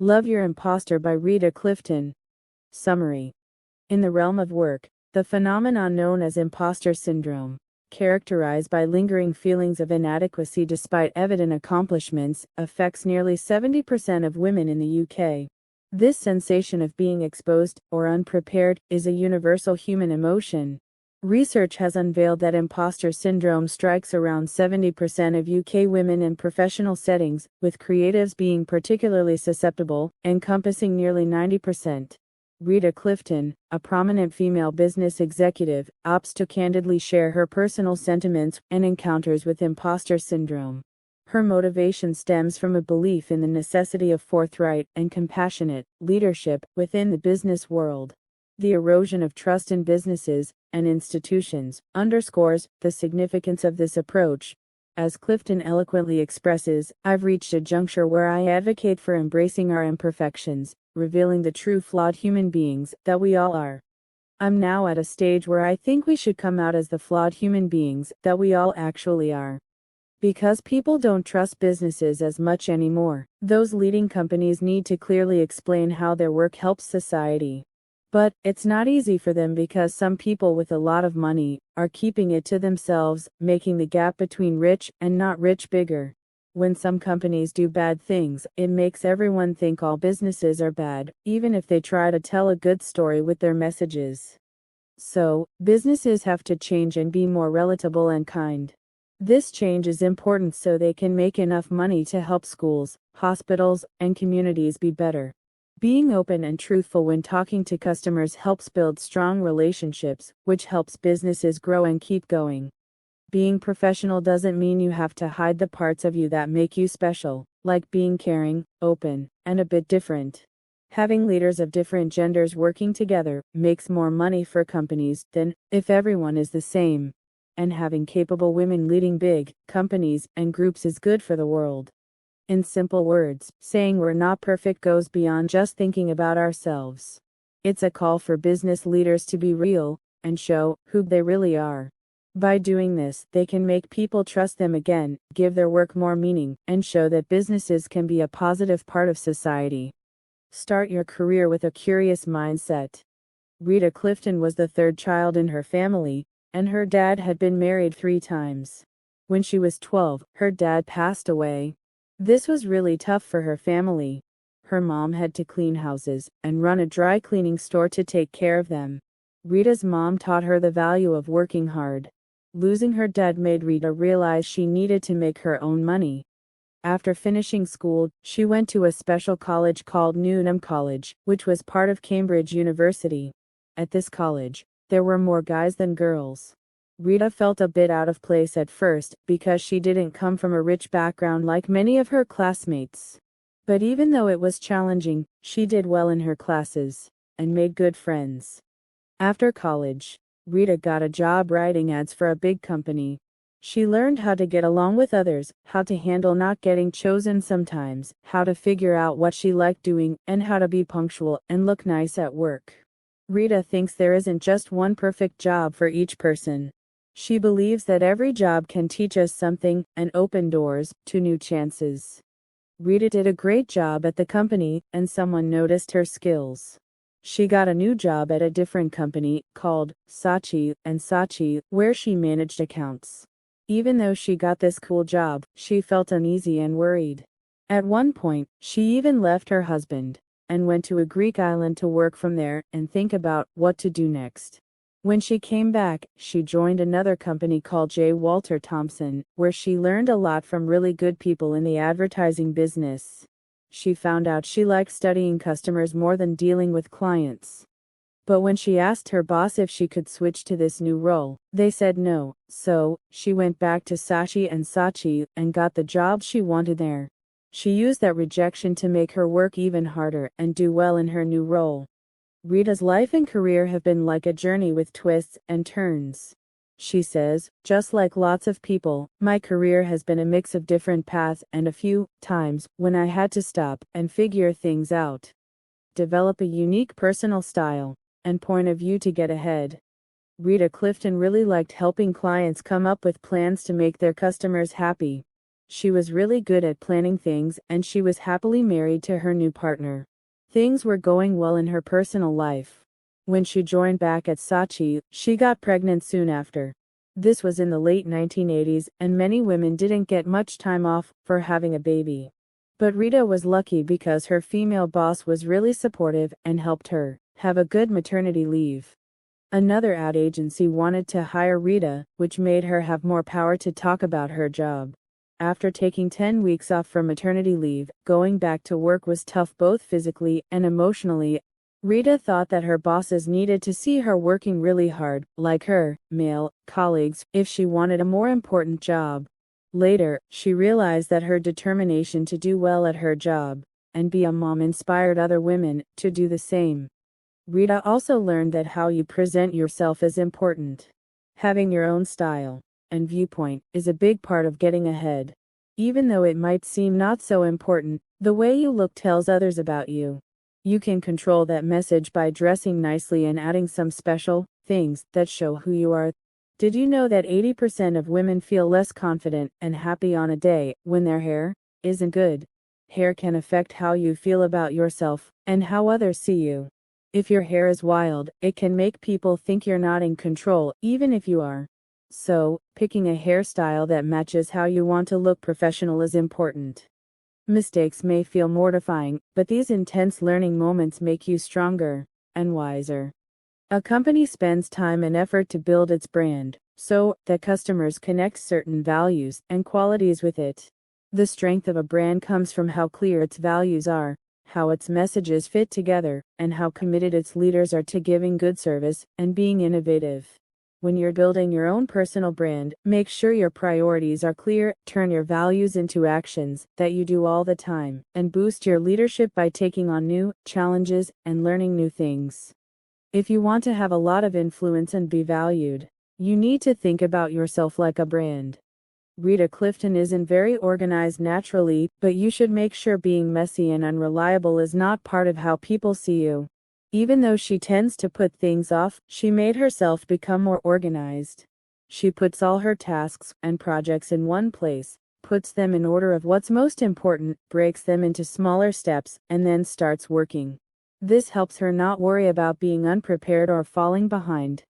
Love Your Imposter by Rita Clifton. Summary. In the realm of work, the phenomenon known as imposter syndrome, characterized by lingering feelings of inadequacy despite evident accomplishments, affects nearly 70% of women in the UK. This sensation of being exposed or unprepared is a universal human emotion. Research has unveiled that imposter syndrome strikes around 70% of UK women in professional settings, with creatives being particularly susceptible, encompassing nearly 90%. Rita Clifton, a prominent female business executive, opts to candidly share her personal sentiments and encounters with imposter syndrome. Her motivation stems from a belief in the necessity of forthright and compassionate leadership within the business world. The erosion of trust in businesses and institutions underscores the significance of this approach. As Clifton eloquently expresses, "I've reached a juncture where I advocate for embracing our imperfections, revealing the true flawed human beings that we all are. I'm now at a stage where I think we should come out as the flawed human beings that we all actually are." Because people don't trust businesses as much anymore, those leading companies need to clearly explain how their work helps society. But it's not easy for them because some people with a lot of money are keeping it to themselves, making the gap between rich and not rich bigger. When some companies do bad things, it makes everyone think all businesses are bad, even if they try to tell a good story with their messages. So, businesses have to change and be more relatable and kind. This change is important so they can make enough money to help schools, hospitals, and communities be better. Being open and truthful when talking to customers helps build strong relationships, which helps businesses grow and keep going. Being professional doesn't mean you have to hide the parts of you that make you special, like being caring, open, and a bit different. Having leaders of different genders working together makes more money for companies than if everyone is the same. And having capable women leading big companies and groups is good for the world. In simple words, saying we're not perfect goes beyond just thinking about ourselves. It's a call for business leaders to be real and show who they really are. By doing this, they can make people trust them again, give their work more meaning, and show that businesses can be a positive part of society. Start your career with a curious mindset. Rita Clifton was the third child in her family, and her dad had been married 3 times. When she was 12, her dad passed away. This was really tough for her family. Her mom had to clean houses and run a dry cleaning store to take care of them. Rita's mom taught her the value of working hard. Losing her dad made Rita realize she needed to make her own money. After finishing school, she went to a special college called Newnham College, which was part of Cambridge University. At this college, there were more guys than girls. Rita felt a bit out of place at first because she didn't come from a rich background like many of her classmates. But even though it was challenging, she did well in her classes and made good friends. After college, Rita got a job writing ads for a big company. She learned how to get along with others, how to handle not getting chosen sometimes, how to figure out what she liked doing, and how to be punctual and look nice at work. Rita thinks there isn't just one perfect job for each person. She believes that every job can teach us something and open doors to new chances. Rita did a great job at the company, and someone noticed her skills. She got a new job at a different company called Saatchi & Saatchi, where she managed accounts. Even though she got this cool job, she felt uneasy and worried. At one point, she even left her husband and went to a Greek island to work from there and think about what to do next. When she came back, she joined another company called J. Walter Thompson, where she learned a lot from really good people in the advertising business. She found out she liked studying customers more than dealing with clients. But when she asked her boss if she could switch to this new role, they said no, so she went back to Saatchi & Saatchi and got the job she wanted there. She used that rejection to make her work even harder and do well in her new role. Rita's life and career have been like a journey with twists and turns. She says, "Just like lots of people, my career has been a mix of different paths and a few times when I had to stop and figure things out. Develop a unique personal style and point of view to get ahead." Rita Clifton really liked helping clients come up with plans to make their customers happy. She was really good at planning things, and she was happily married to her new partner. Things were going well in her personal life. When she joined back at Saatchi, she got pregnant soon after. This was in the late 1980s, and many women didn't get much time off for having a baby. But Rita was lucky because her female boss was really supportive and helped her have a good maternity leave. Another ad agency wanted to hire Rita, which made her have more power to talk about her job. After taking 10 weeks off for maternity leave, going back to work was tough both physically and emotionally. Rita thought that her bosses needed to see her working really hard, like her male colleagues, if she wanted a more important job. Later, she realized that her determination to do well at her job and be a mom inspired other women to do the same. Rita also learned that how you present yourself is important. Having your own style and viewpoint is a big part of getting ahead. Even though it might seem not so important, the way you look tells others about you. You can control that message by dressing nicely and adding some special things that show who you are. Did you know that 80% of women feel less confident and happy on a day when their hair isn't good? Hair can affect how you feel about yourself and how others see you. If your hair is wild, it can make people think you're not in control, even if you are. So, picking a hairstyle that matches how you want to look professional is important. Mistakes may feel mortifying, but these intense learning moments make you stronger and wiser. A company spends time and effort to build its brand, so that customers connect certain values and qualities with it. The strength of a brand comes from how clear its values are, how its messages fit together, and how committed its leaders are to giving good service and being innovative. When you're building your own personal brand, make sure your priorities are clear, turn your values into actions that you do all the time, and boost your leadership by taking on new challenges and learning new things. If you want to have a lot of influence and be valued, you need to think about yourself like a brand. Rita Clifton isn't very organized naturally, but you should make sure being messy and unreliable is not part of how people see you. Even though she tends to put things off, she made herself become more organized. She puts all her tasks and projects in one place, puts them in order of what's most important, breaks them into smaller steps, and then starts working. This helps her not worry about being unprepared or falling behind.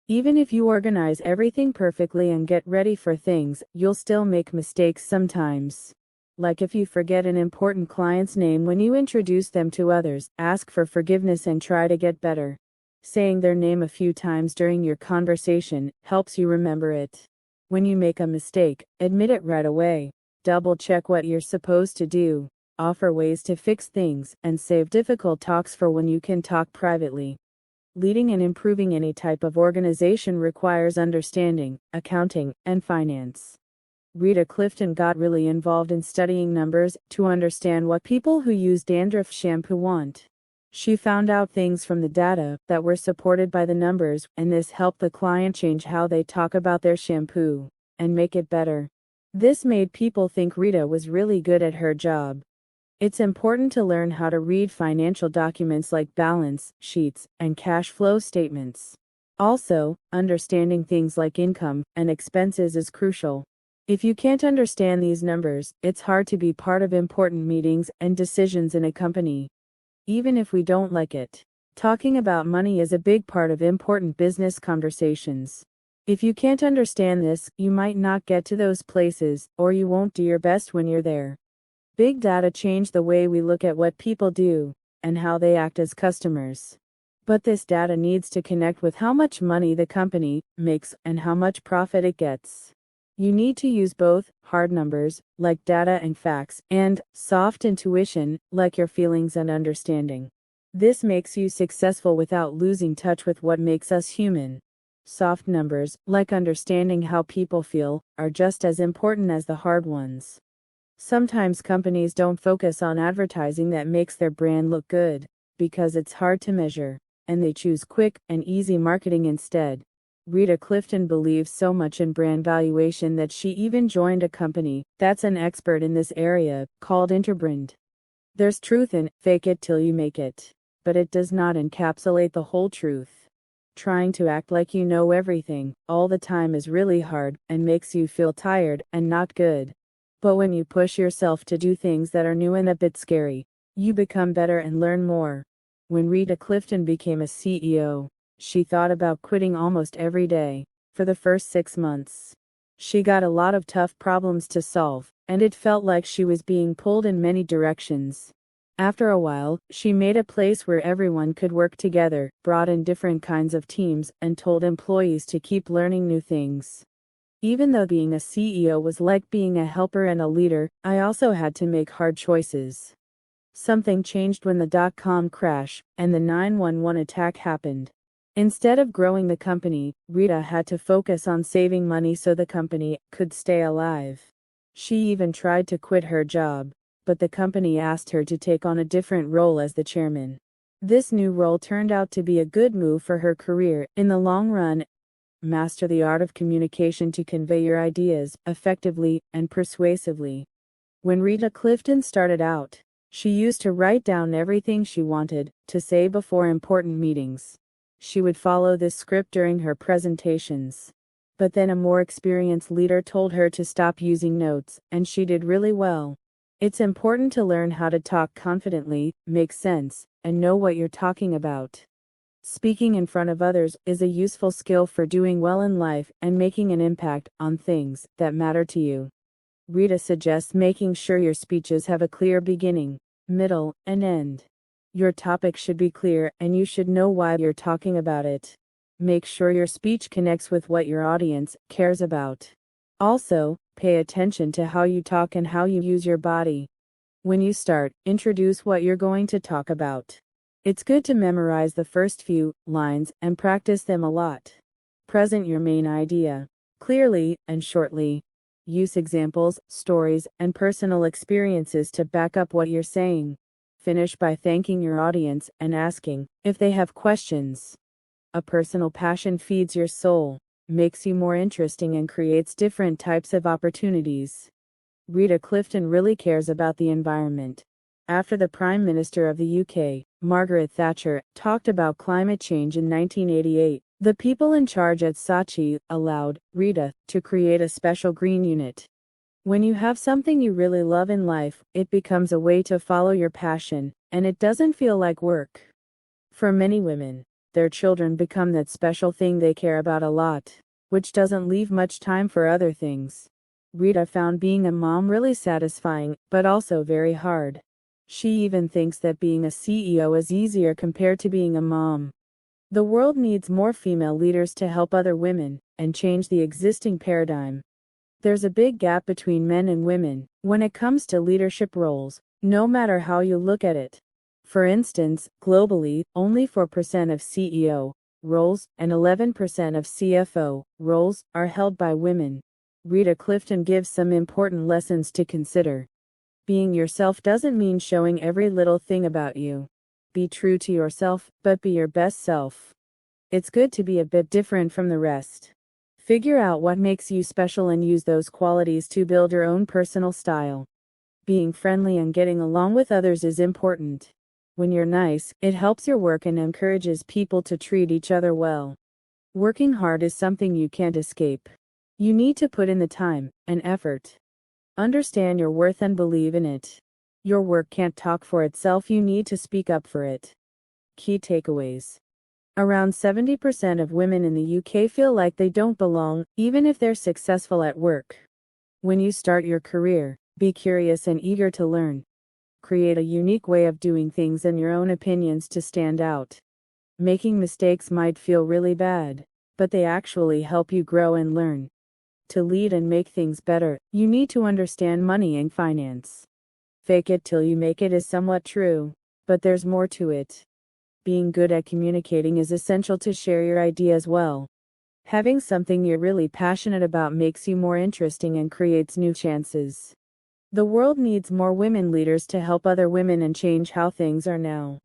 Even if you organize everything perfectly and get ready for things, you'll still make mistakes sometimes. Like if you forget an important client's name when you introduce them to others, ask for forgiveness and try to get better. Saying their name a few times during your conversation helps you remember it. When you make a mistake, admit it right away. Double check what you're supposed to do. Offer ways to fix things, and save difficult talks for when you can talk privately. Leading and improving any type of organization requires understanding, accounting, and finance. Rita Clifton got really involved in studying numbers to understand what people who use dandruff shampoo want. She found out things from the data that were supported by the numbers, and this helped the client change how they talk about their shampoo and make it better. This made people think Rita was really good at her job. It's important to learn how to read financial documents like balance sheets and cash flow statements. Also, understanding things like income and expenses is crucial. If you can't understand these numbers, it's hard to be part of important meetings and decisions in a company. Even if we don't like it, talking about money is a big part of important business conversations. If you can't understand this, you might not get to those places, or you won't do your best when you're there. Big data change the way we look at what people do and how they act as customers. But this data needs to connect with how much money the company makes and how much profit it gets. You need to use both hard numbers, like data and facts, and soft intuition, like your feelings and understanding. This makes you successful without losing touch with what makes us human. Soft numbers, like understanding how people feel, are just as important as the hard ones. Sometimes companies don't focus on advertising that makes their brand look good, because it's hard to measure, and they choose quick and easy marketing instead. Rita Clifton believes so much in brand valuation that she even joined a company that's an expert in this area, called Interbrand. There's truth in fake it till you make it, but it does not encapsulate the whole truth. Trying to act like you know everything all the time is really hard and makes you feel tired and not good. But when you push yourself to do things that are new and a bit scary, you become better and learn more. When Rita Clifton became a CEO, she thought about quitting almost every day. For the first 6 months, she got a lot of tough problems to solve, and it felt like she was being pulled in many directions. After a while, she made a place where everyone could work together, brought in different kinds of teams, and told employees to keep learning new things. Even though being a CEO was like being a helper and a leader, I also had to make hard choices. Something changed when the dot-com crash and the 9/11 attack happened. Instead of growing the company, Rita had to focus on saving money so the company could stay alive. She even tried to quit her job, but the company asked her to take on a different role as the chairman. This new role turned out to be a good move for her career in the long run. Master the art of communication to convey your ideas effectively and persuasively. When Rita Clifton started out, she used to write down everything she wanted to say before important meetings. She would follow this script during her presentations. But then a more experienced leader told her to stop using notes, and she did really well. It's important to learn how to talk confidently, make sense, and know what you're talking about. Speaking in front of others is a useful skill for doing well in life and making an impact on things that matter to you. Rita suggests making sure your speeches have a clear beginning, middle, and end. Your topic should be clear and you should know why you're talking about it. Make sure your speech connects with what your audience cares about. Also, pay attention to how you talk and how you use your body. When you start, introduce what you're going to talk about. It's good to memorize the first few lines and practice them a lot. Present your main idea clearly and shortly. Use examples, stories, and personal experiences to back up what you're saying. Finish by thanking your audience and asking if they have questions. A personal passion feeds your soul, makes you more interesting, and creates different types of opportunities. Rita Clifton really cares about the environment. After the Prime Minister of the UK, Margaret Thatcher, talked about climate change in 1988, the people in charge at Saatchi allowed Rita to create a special green unit. When you have something you really love in life, it becomes a way to follow your passion, and it doesn't feel like work. For many women, their children become that special thing they care about a lot, which doesn't leave much time for other things. Rita found being a mom really satisfying, but also very hard. She even thinks that being a CEO is easier compared to being a mom. The world needs more female leaders to help other women and change the existing paradigm. There's a big gap between men and women when it comes to leadership roles, no matter how you look at it. For instance, globally, only 4% of CEO roles and 11% of CFO roles are held by women. Rita Clifton gives some important lessons to consider. Being yourself doesn't mean showing every little thing about you. Be true to yourself, but be your best self. It's good to be a bit different from the rest. Figure out what makes you special and use those qualities to build your own personal style. Being friendly and getting along with others is important. When you're nice, it helps your work and encourages people to treat each other well. Working hard is something you can't escape. You need to put in the time and effort. Understand your worth and believe in it. Your work can't talk for itself, you need to speak up for it. Key takeaways. Around 70% of women in the UK feel like they don't belong, even if they're successful at work. When you start your career, be curious and eager to learn. Create a unique way of doing things and your own opinions to stand out. Making mistakes might feel really bad, but they actually help you grow and learn. To lead and make things better, you need to understand money and finance. Fake it till you make it is somewhat true, but there's more to it. Being good at communicating is essential to share your ideas well. Having something you're really passionate about makes you more interesting and creates new chances. The world needs more women leaders to help other women and change how things are now.